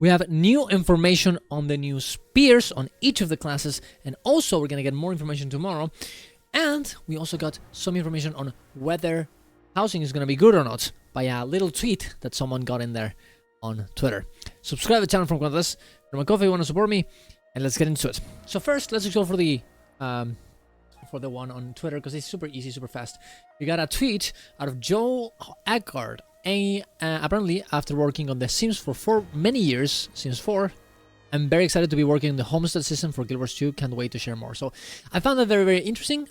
We have new information on the new spears on each of the classes, and also we're gonna get more information tomorrow. And we also got some information on whether housing is gonna be good or not by a little tweet that someone got in there on Twitter. Subscribe to the channel from Quantas. From a coffee, you want to support me, and let's get into it. So first, let's go for the one on Twitter because it's super easy, super fast. We got a tweet out of Joe Eckard. Apparently, after working on The Sims for many years, Sims 4, I'm very excited to be working on the homestead system for Guild Wars 2. Can't wait to share more. So I found that very, very interesting.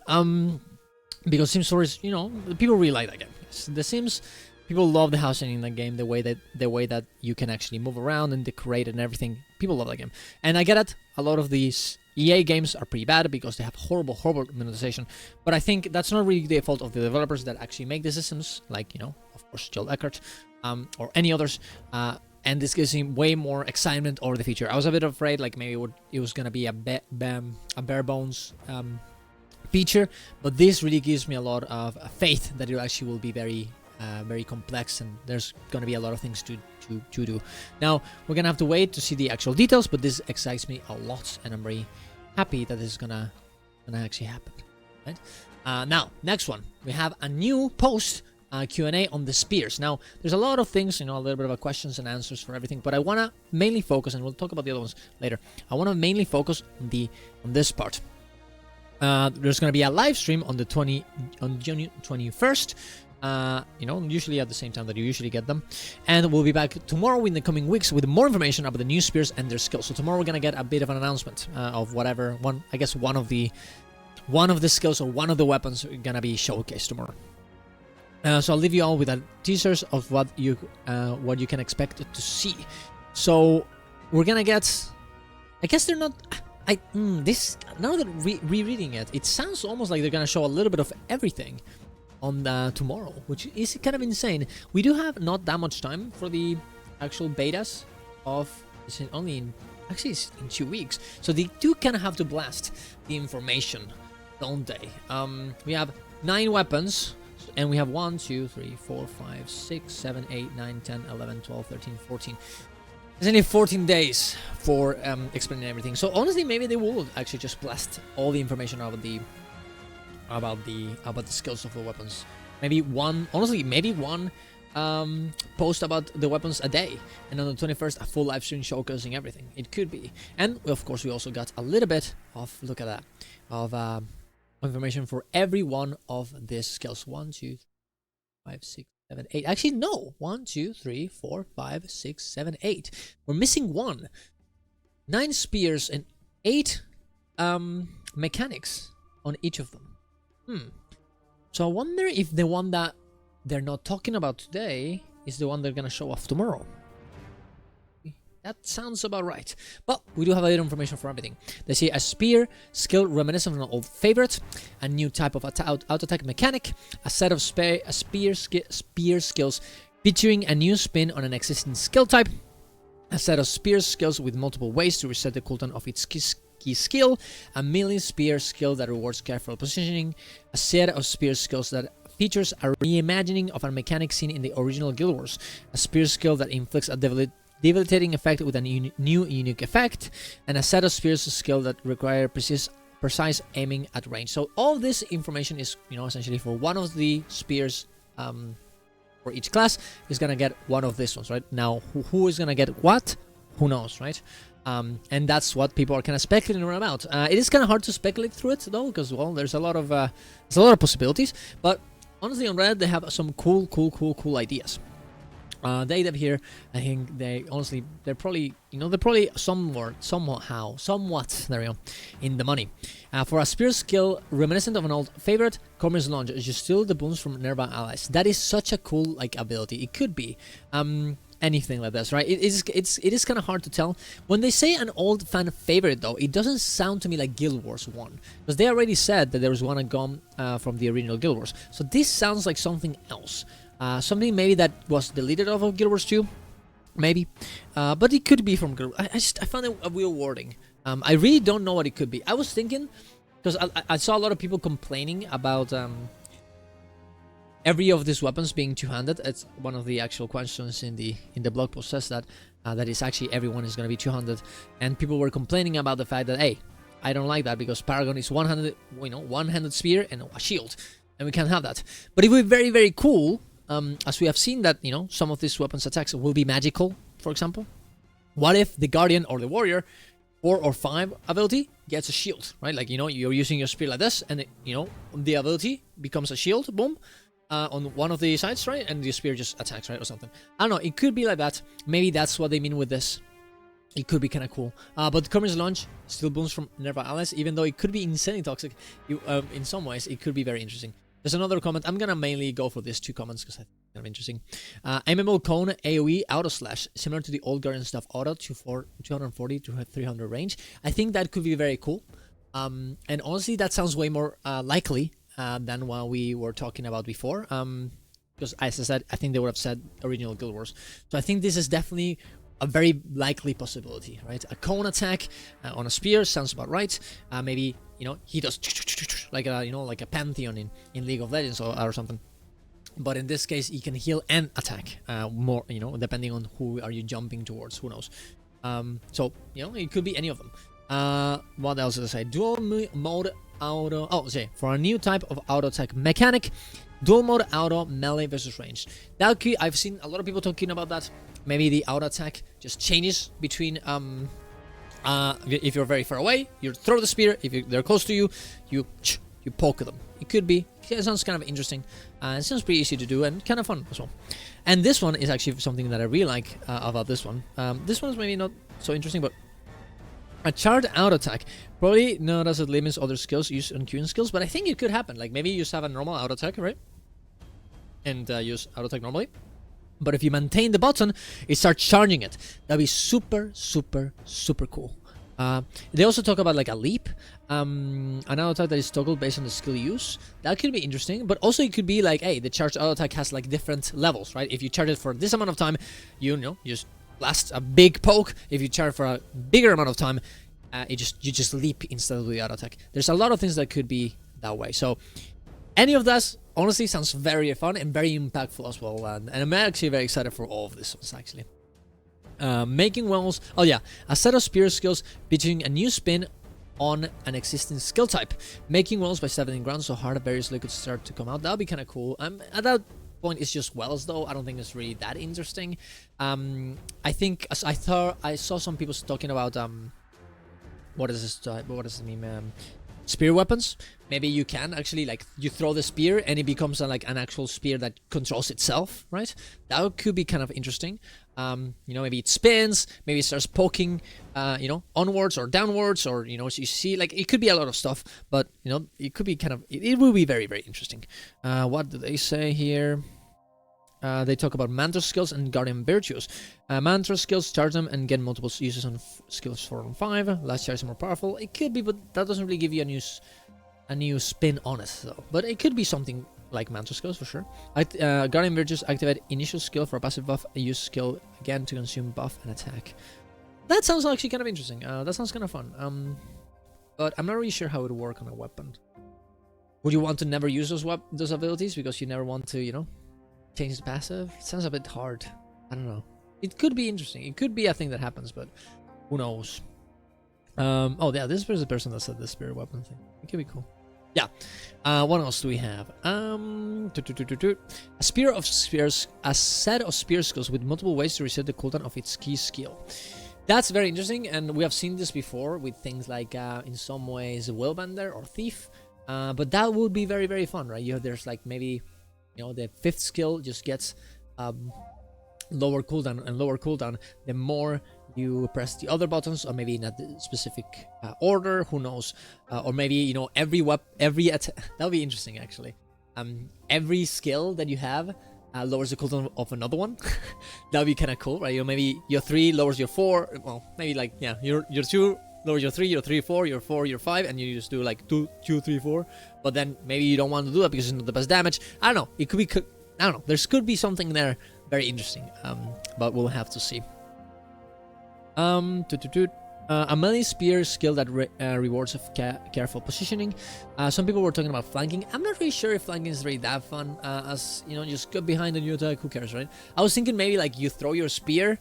Because Sims 4 is, people really like that game. The Sims, people love the housing in that game, the way that you can actually move around and decorate and everything. People love that game, and I get it. A lot of these EA games are pretty bad because they have horrible monetization. But I think that's not really the fault of the developers that actually make the systems, like of course, Joel Eckert, or any others. And this gives me way more excitement over the future. I was a bit afraid, like maybe it was gonna be a bare bones feature, but this really gives me a lot of faith that it actually will be very complex, and there's gonna be a lot of things to do. Now we're gonna have to wait to see the actual details, but this excites me a lot, and I'm very happy that this is gonna actually happen. Right? Now, next one, we have a new post Q&A on the spears. Now, there's a lot of things, a little bit of questions and answers for everything, but I want to mainly focus, and we'll talk about the other ones later. I want to mainly focus on this part. There's going to be a live stream on June 21st. Usually at the same time that you usually get them, and we'll be back tomorrow in the coming weeks with more information about the new spears and their skills. So tomorrow we're gonna get a bit of an announcement of whatever one of the skills or one of the weapons are gonna be showcased tomorrow. So I'll leave you all with a teasers of what you can expect to see. So we're gonna get, I guess they're not. This, now that rereading it sounds almost like they're gonna show a little bit of everything on tomorrow, which is kind of insane. We do have not that much time for the actual betas of it's in 2 weeks, so they do kind of have to blast the information, don't they? We have 9 weapons, and we have 1 2 3 4 5 6 7 8 9 10 11 12 13 14. There's only 14 days for explaining everything, so honestly maybe they will actually just blast all the information about the skills of the weapons. Maybe one post about the weapons a day, and on the 21st a full live stream showcasing everything. It could be. And of course we also got a little bit of, look at that, of information for every one of these skills. 1 2 3 5 6 7 8. Actually no, 1 2 3 4 5 6 7 8. We're missing 1. 9 spears and 8 mechanics on each of them. So I wonder if the one that they're not talking about today is the one they're gonna show off tomorrow. That sounds about right. But we do have a little information for everything. They say a spear skill reminiscent of an old favorite, a new type of auto attack mechanic, a set of spear skills featuring a new spin on an existing skill type, a set of spear skills with multiple ways to reset the cooldown of its key skill, a melee spear skill that rewards careful positioning, a set of spear skills that features a reimagining of a mechanic seen in the original Guild Wars, a spear skill that inflicts a debilitating effect with a new unique effect, and a set of spears skill that require precise aiming at range. So all this information is, essentially for one of the spears for each class is gonna get one of these ones, right? Now, who is gonna get what? Who knows, right? And that's what people are kind of speculating around about. It is kind of hard to speculate through it though, because there's a lot of possibilities. But honestly, on Reddit they have some cool ideas. They have here, I think they're probably somewhat there we go, in the money. For a spear skill reminiscent of an old favorite, Cormor's Lunge is just steal the boons from nearby allies. That is such a cool ability. It could be anything like this, right? It is kind of hard to tell. When they say an old fan favorite though, it doesn't sound to me like Guild Wars 1, because they already said that there was one gone from the original Guild Wars. So this sounds like something else. Something maybe that was deleted off of Guild Wars 2, maybe, but it could be from Guild Wars. I found it a weird wording. I really don't know what it could be. I was thinking, because I saw a lot of people complaining about every of these weapons being two-handed. It's one of the actual questions in the blog post says that that is actually everyone is going to be two-handed, and people were complaining about the fact that, hey, I don't like that because Paragon is one-handed, one-handed spear and a shield, and we can't have that. But it would be very, very cool, as we have seen that, some of these weapons attacks will be magical, for example. What if the Guardian or the Warrior 4 or 5 ability gets a shield, right? Like, you're using your spear like this, and the ability becomes a shield, boom, on one of the sides, right? And the spear just attacks, right? Or something. I don't know. It could be like that. Maybe that's what they mean with this. It could be kind of cool. But Kermit's launch still booms from nearby allies, even though it could be insanely toxic. In some ways, it could be very interesting. There's another comment. I'm gonna mainly go for these 2 comments because I think they're kind of interesting. MMO Cone AoE auto slash, similar to the old Guardian stuff auto, 240 to 300 range. I think that could be very cool. And honestly, that sounds way more likely than what we were talking about before. Because as I said, I think they would have said original Guild Wars. So I think this is definitely a very likely possibility, right? A cone attack on a spear sounds about right. Maybe he does like a Pantheon in League of Legends or something. But in this case, he can heal and attack more. Depending on who are you jumping towards. Who knows? So it could be any of them. What else did I say? Dual mode auto. Oh, say for a new type of auto attack mechanic, dual mode auto melee versus range. That could, I've seen a lot of people talking about that. Maybe the auto attack just changes between if you're very far away, you throw the spear. If they're close to you, you poke them. It could be. It sounds kind of interesting. It sounds pretty easy to do and kind of fun as well. And this one is actually something that I really like about this one. This one is maybe not so interesting, but a charged auto attack. Probably not as it limits other skills used on queuing skills, but I think it could happen. Like maybe you just have a normal auto attack, right? And use auto attack normally. But if you maintain the button, it starts charging it. That'd be super, super, super cool. They also talk about like a leap, an auto attack that is toggled based on the skill use. That could be interesting, but also it could be like, hey, the charged auto attack has like different levels, right? If you charge it for this amount of time, you just blast a big poke. If you charge for a bigger amount of time, you just leap instead of the auto attack. There's a lot of things that could be that way. So any of that honestly sounds very fun and very impactful as well, and I'm actually very excited for all of this ones actually. Making wells. Oh yeah, a set of spear skills featuring a new spin on an existing skill type. Making wells by stepping ground so hard that various liquids start to come out. That'll be kind of cool. At that point, it's just wells though. I don't think it's really that interesting. I think I saw some people talking about what is this type? What does it mean? Spear weapons. Maybe you can actually like you throw the spear and it becomes like an actual spear that controls itself, right? That could be kind of interesting. Maybe it spins, maybe it starts poking, onwards or downwards, or so you see like it could be a lot of stuff, but it could be kind of it will be very, very interesting. What do they say here? They talk about mantra skills and guardian virtues. Mantra skills, charge them and get multiple uses on skills 4 and 5. Last charge is more powerful. It could be, but that doesn't really give you a new spin on it though. But it could be something like mantra skills for sure. Guardian virtues activate initial skill for a passive buff. Use skill again to consume buff and attack. That sounds actually kind of interesting. That sounds kind of fun. But I'm not really sure how it would work on a weapon. Would you want to never use those abilities because you never want to, change the passive? It sounds a bit hard. I don't know. It could be interesting. It could be a thing that happens, but who knows? Oh yeah, this is the person that said the spirit weapon thing. It could be cool. Yeah. What else do we have? A spear of spears, a set of spear skills with multiple ways to reset the cooldown of its key skill. That's very interesting, and we have seen this before with things like, in some ways, Willbender or Thief. But that would be very, very fun, right? There's like maybe, the 5th skill just gets lower cooldown and lower cooldown the more you press the other buttons, or maybe in a specific order. Who knows? Or maybe every attack. That'll be interesting actually. Every skill that you have lowers the cooldown of another one. That'll be kind of cool, right? Maybe your 3 lowers your 4. Well, maybe like your 2 lowers your 3, your 3, 4, your 4, your 5, and you just do like 2, 3, 4. But then maybe you don't want to do that because it's not the best damage. I don't know. It could be. I don't know. There could be something there very interesting. But we'll have to see. A melee spear skill that rewards of careful positioning. Some people were talking about flanking. I'm not really sure if flanking is really that fun. As you know, just go behind the new attack. Who cares, right? I was thinking maybe like you throw your spear,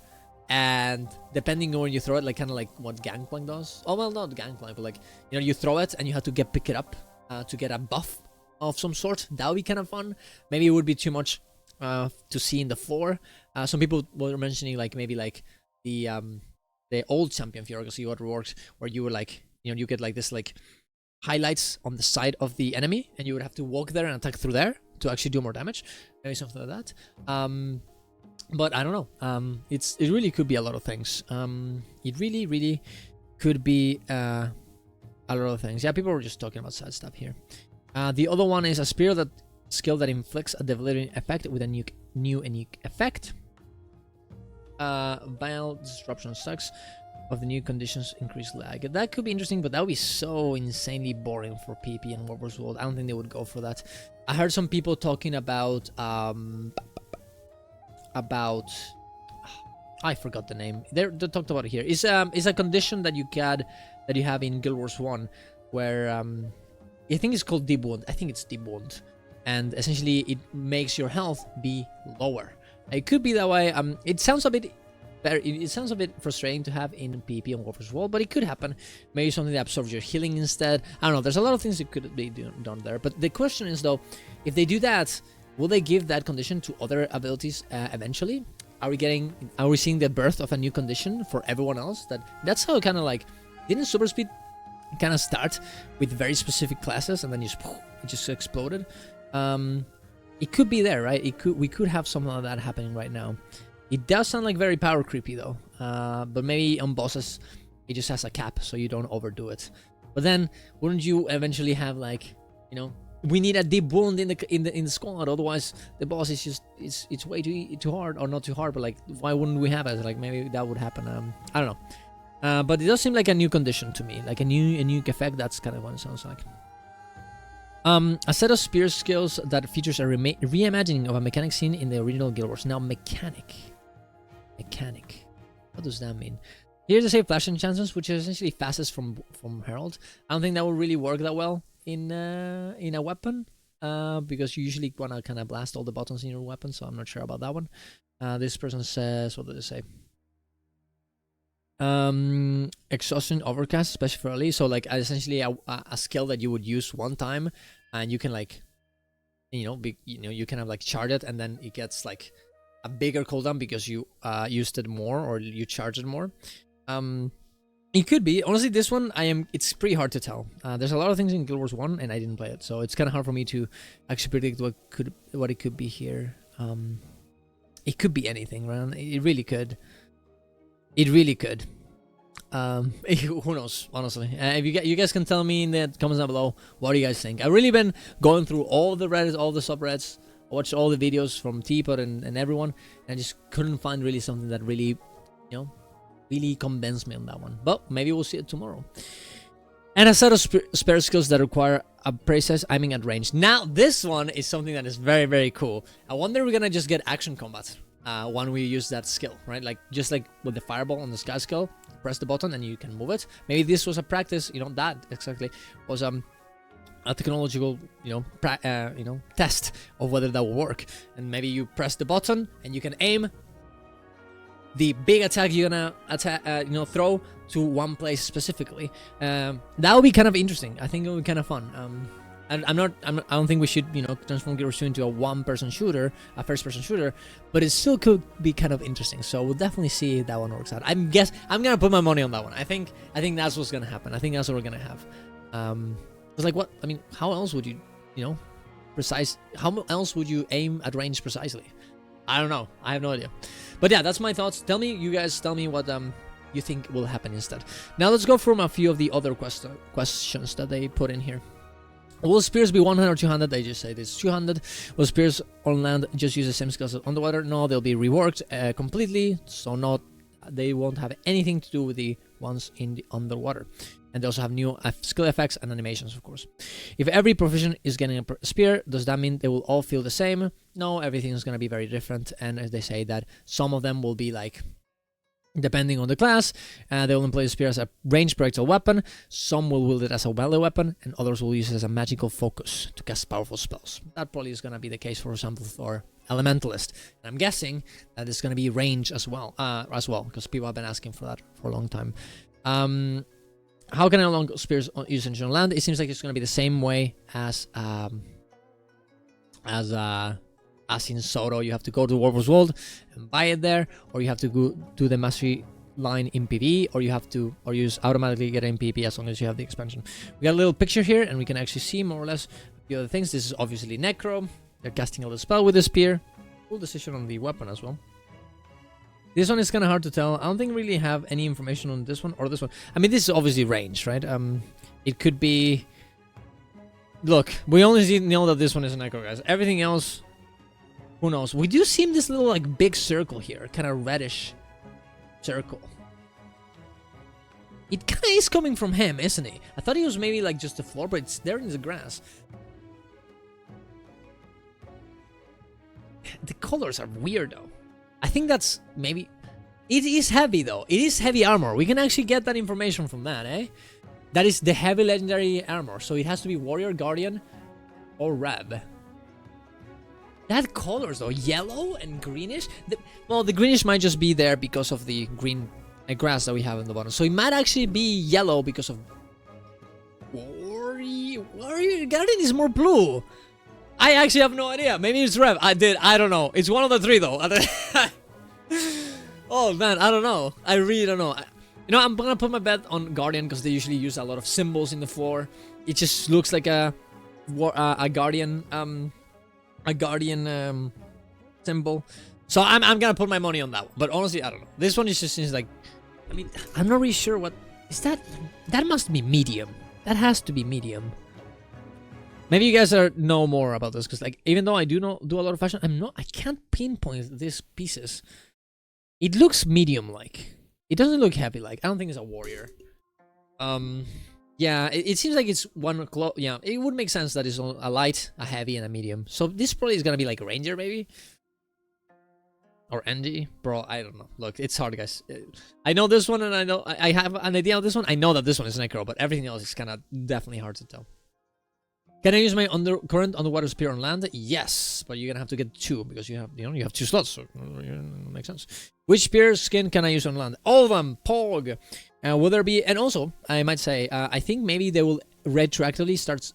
and depending on where you throw it, like kind of like what Gangplank does. Oh well, not Gangplank, but like you know, you throw it and you have to pick it up to get a buff of some sort. That would be kind of fun. Maybe it would be too much to see in the floor. Some people were mentioning like maybe like the old champion Fiora what works, where you were like, you know, you get like this like highlights on the side of the enemy, and you would have to walk there and attack through there to actually do more damage. Maybe something like that. But I don't know. It really could be a lot of things. It really could be a lot of things. Yeah, people were just talking about sad stuff here. The other one is a skill that inflicts a debilitating effect with a new unique effect. Vile disruption sucks of the new conditions increase lag. That could be interesting, but that would be so insanely boring for PP and Warbur's World. I don't think they would go for that. I heard some people talking about I forgot the name. They talked about it here. It's a condition that you have in Guild Wars 1 where I think it's called Deep Wound. I think it's Deep Wound, and essentially it makes your health be lower. It could be that way. It sounds a bit frustrating to have in PP and Warbur's World, but it could happen. Maybe something that absorbs your healing instead. I don't know. There's a lot of things that could be done there. But the question is though, if they do that, will they give that condition to other abilities eventually? Are we seeing the birth of a new condition for everyone else? That's how it kind of like, didn't Super Speed kind of start with very specific classes and then it just exploded? It could be there, right? We could have something like that happening right now. It does sound like very power creepy though, but maybe on bosses it just has a cap so you don't overdo it. But then wouldn't you eventually have like, you know, we need a deep wound in the squad, otherwise the boss is just it's way too hard, or not too hard, but like why wouldn't we have it? Like maybe that would happen. I don't know. But it does seem like a new condition to me, like a new effect. That's kind of what it sounds like. A set of spear skills that features a reimagining of a mechanic scene in the original Guild Wars. Now, mechanic. What does that mean? Here's the save flash enchantments, which is essentially fastest from Herald. I don't think that will really work that well in a weapon, because you usually wanna kind of blast all the buttons in your weapon. So I'm not sure about that one. This person says, what did they say? Exhaustion overcast, especially for early. So like essentially a skill that you would use one time, and you can like, you can have like charge it, and then it gets like a bigger cooldown because you used it more, or you charged it more. It could be. Honestly, this one it's pretty hard to tell. There's a lot of things in Guild Wars 1 and I didn't play it, so it's kind of hard for me to actually predict what it could be here. It could be anything, right? It really could. Who knows, honestly. If you guys can tell me in the comments down below, what do you guys think? I've really been going through all the Reddits, all the subreddits, watched all the videos from Teapot and everyone, and I just couldn't find really something that really, really convinced me on that one. But maybe we'll see it tomorrow. And a set of spare skills that require a precise aiming at range. Now, this one is something that is very, very cool. I wonder if we're gonna just get action combat when we use that skill, right? Like just like with the fireball on the sky skill, press the button and you can move it. Maybe this was a practice, that exactly was a technological, test of whether that will work. And maybe you press the button and you can aim the big attack you're gonna throw to one place specifically. That would be kind of interesting. I think it would be kind of fun. I don't think we should, transform Guild Wars 2 into a one-person shooter, a first-person shooter, but it still could be kind of interesting. So we'll definitely see if that one works out. I'm gonna put my money on that one. I think that's what's gonna happen. I think that's what we're gonna have. It's like what? I mean, how else would you, how else would you aim at range precisely? I don't know. I have no idea. But yeah, that's my thoughts. You guys tell me what you think will happen instead. Now let's go from a few of the other questions that they put in here. Will spears be 100 or 200? They just say it's 200. Will spears on land just use the same skills as underwater? No, they'll be reworked completely. So they won't have anything to do with the ones in the underwater. And they also have new skill effects and animations, of course. If every proficient is getting a spear, does that mean they will all feel the same? No, everything is going to be very different. And as they say that some of them will be like Depending on the class, they will employ the spear as a ranged projectile weapon. Some will wield it as a melee weapon, and others will use it as a magical focus to cast powerful spells. That probably is going to be the case, for example, for Elementalist. And I'm guessing that it's going to be range as well, because people have been asking for that for a long time. How can I unlock spears used in land? It seems like it's going to be the same way as in Soto. You have to go to Warfor's World and buy it there, or you have to go do the mastery line in PvE, or you have to use automatically get in PvP as long as you have the expansion. We got a little picture here, and we can actually see more or less the other things. This is obviously Necro. They're casting a little spell with the spear. Cool decision on the weapon as well. This one is kind of hard to tell. I don't think we really have any information on this one or this one. I mean, this is obviously range, right? It could be... Look, we only know that this one is a Necro, guys. Everything else, who knows? We do see this little, like, big circle here. Kind of reddish circle. It kind of is coming from him, isn't it? I thought he was maybe, like, just the floor, but it's there in the grass. The colors are weird, though. I think that's maybe... It is heavy, though. It is heavy armor. We can actually get that information from that, eh? That is the heavy legendary armor. So it has to be Warrior, Guardian, or Reb. That colors, though. Yellow and greenish. Well, the greenish might just be there because of the green grass that we have in the bottom. So it might actually be yellow because of... Warrior Guardian is more blue. I actually have no idea. Maybe it's Rev. I don't know. It's one of the three, though. Oh, man. I don't know. I really don't know. You know, I'm going to put my bet on Guardian because they usually use a lot of symbols in the floor. It just looks like a Guardian symbol. So I'm going to put my money on that one. But honestly, I don't know. This one is just seems like... I mean, I'm not really sure what... Is that... That must be medium. That has to be medium. Maybe you guys know more about this, because like even though I do a lot of fashion, I can't pinpoint these pieces. It looks medium-like. It doesn't look heavy-like. I don't think it's a warrior. Yeah, it seems like it's one yeah, it would make sense that it's a light, a heavy, and a medium. So this probably is gonna be like a ranger, maybe, or Andy, bro. I don't know. Look, it's hard, guys. I know this one, and I know I have an idea of this one. I know that this one is Necro, but everything else is kind of definitely hard to tell. Can I use my current underwater spear on land? Yes, but you're gonna have to get two because you have 2 slots, so makes sense. Which spear skin can I use on land? All of them. Pog. Will there be? And also, I might say, I think maybe they will retroactively start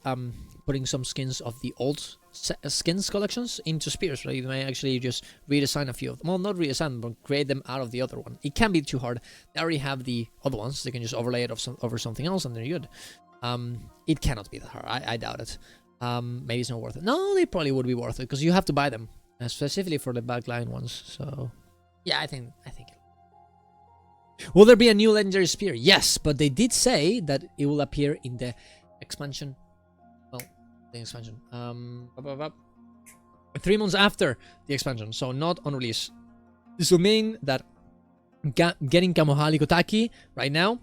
putting some skins of the old skins collections into spears. Right? You may actually just redesign a few of them. Well, not redesign, but create them out of the other one. It can be too hard. They already have the other ones. They can just overlay it over something else, and they're good. It cannot be that hard. I doubt it. Maybe it's not worth it. No, they probably would be worth it because you have to buy them, specifically for the backline ones. So, yeah, I think. Will there be a new legendary spear? Yes, but they did say that it will appear in the expansion. Well, the expansion. 3 months after the expansion, so not on release. This will mean that getting Kamohali Kotaki right now,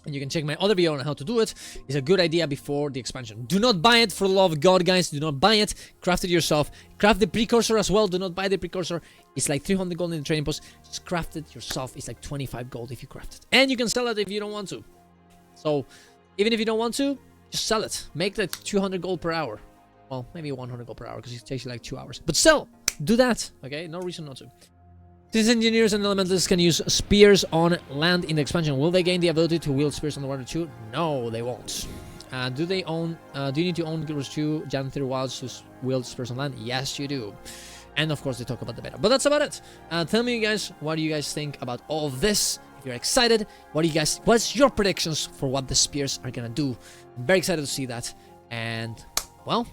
and you can check my other video on how to do it, is a good idea before the expansion. Do not buy it, for the love of God, guys. Do not buy it. Craft it yourself. Craft the precursor as well. Do not buy the precursor. It's like 300 gold in the trading post. Just craft it yourself. It's like 25 gold if you craft it. And you can sell it if you don't want to. So, even if you don't want to, just sell it. Make like 200 gold per hour. Well, maybe 100 gold per hour because it takes you like 2 hours. But still, do that. Okay? No reason not to. Since engineers and elementalists can use spears on land in the expansion, will they gain the ability to wield spears on the water too? No, they won't. Do you need to own Guilders 2 Jan 3 Wilds to wield spears on land? Yes, you do. And of course, they talk about the beta. But that's about it. Tell me, you guys, what do you guys think about all of this? If you're excited, what's your predictions for what the spears are gonna do? I'm very excited to see that. And, well,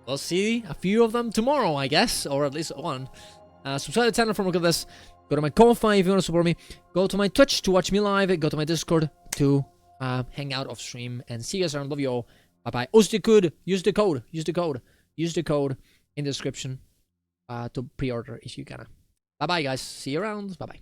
we'll see a few of them tomorrow, I guess, or at least one. Subscribe to the channel for more of this. Go to my Ko-Fi if you want to support me. Go to my Twitch to watch me live. Go to my Discord to hang out off stream. And see you guys around. Love you all. Bye bye. Use the code in the description to pre-order if you can. Bye bye, guys. See you around. Bye bye.